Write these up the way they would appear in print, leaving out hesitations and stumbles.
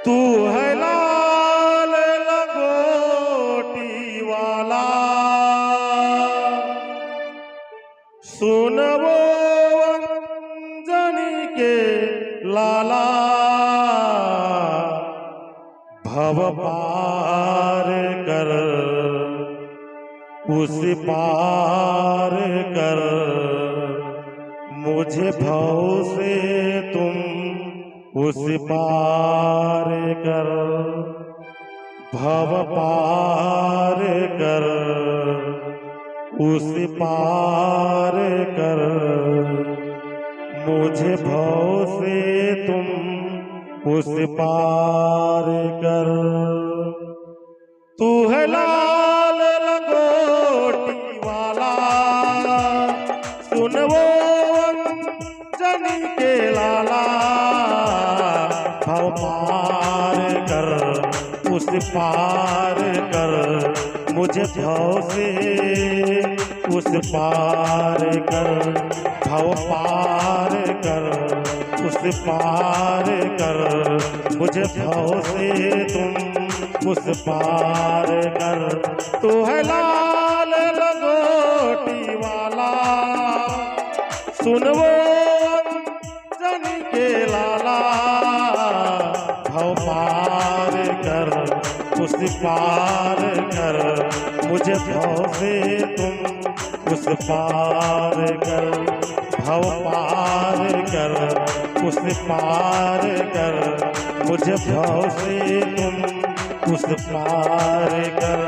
तू है लाल लंगोटी वाला, सुन वो अंजनी के लाला, भव पार कर उस पार कर, मुझे भव से तुम उस पार कर, भव पार कर उस पार कर, मुझे भव से तुम उस पार कर। तू है लाल लंगोटी वाला, सुन वो अंजनी के लाला, भव पार कर उस पार कर, मुझे भव से उस पार कर, भव पार कर उस पार कर, मुझे भव से तुम उस पार कर। तू है लाल लंगोटी वाला, सुन वो अंजनी के लाला, भव पार कर उस पार कर, मुझे भव से तुम उस पार कर, भव पार कर उस पार कर, मुझे भव से तुम उस पार कर।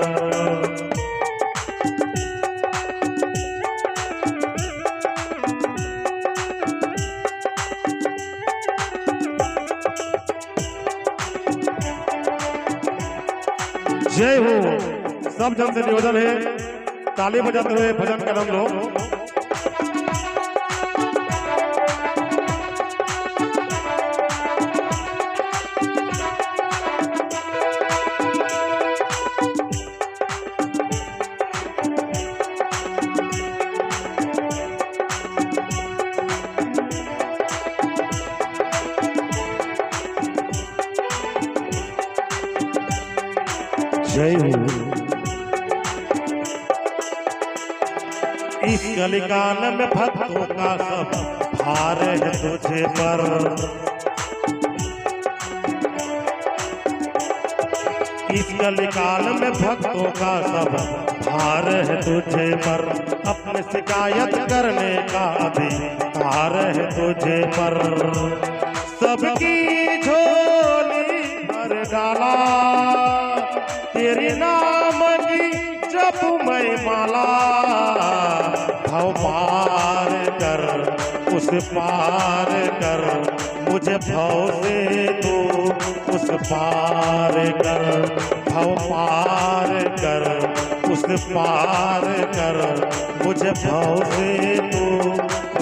जय हो। सब जन से निवेदन है, ताली बजाते हुए भजन करें हम लोग। जय हो। इस कलिकाल में भक्तों का सब भार है तुझे पर, इस कलिकाल में भक्तों का सब भार है तुझे पर, अपने शिकायत करने का अधिकार है तुझे पर, सबकी झोली भर डाला तेरे नाम की जप मैं माला, भव पार कर उस पार कर, मुझे भव से तू उस पार कर, भव पार कर उस पार कर, मुझे भव से तू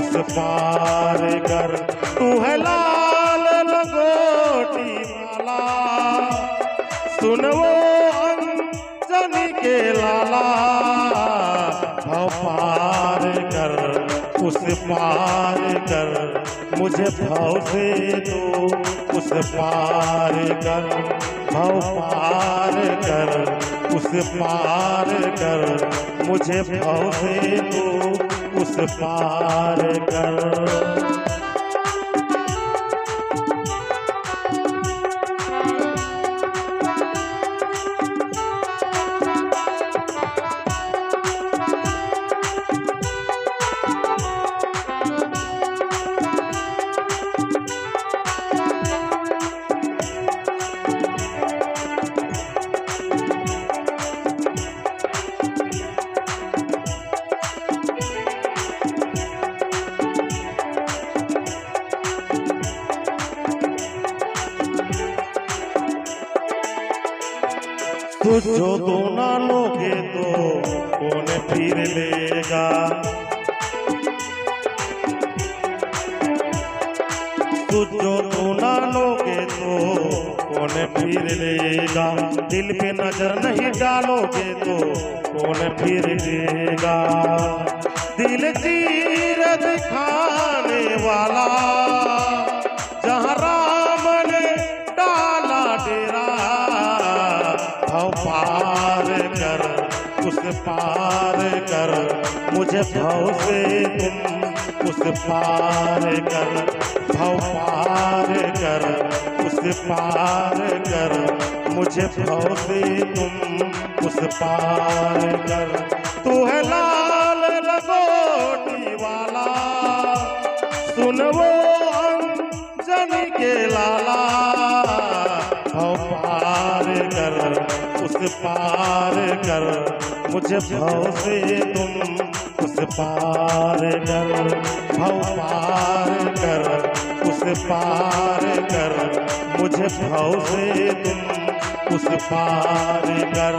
उस पार कर। तू है लाल लंगोटी वाला, सुन वो अंजनी के लाला, भव पार कर उस पार कर, मुझे भव से तू उस पार कर, भव पार कर उस पार कर, मुझे भव से तू उस पार कर। तुझो तो ना लोगे तो कौन फिर लेगा, तुझो तो ना लोगे तो कौन फिर लेगा, दिल पे नजर नहीं डालोगे तो कौन फिर लेगा, दिल चीर दिखाने वाला जहाँ राम ने डाला पार कर, मुझे भव से तुम उस पार कर, भव पार कर, उस पार कर, मुझे भव से तुम उस पार कर। तू है लाल लंगोटी वाला, सुन वो अंजनी के लाला, भव पार कर, उस पार कर, मुझे भव से तुम उस पार कर, भव पार कर, उस पार कर, मुझे भव से तुम उस पार कर,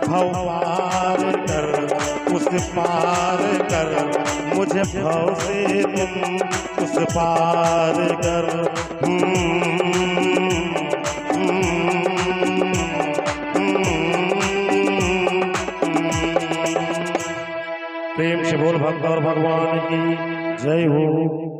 भव पार कर, उस पार कर, मुझे भव से तुम उस पार कर। प्रेम से बोल भक्त और भगवान की जय हो।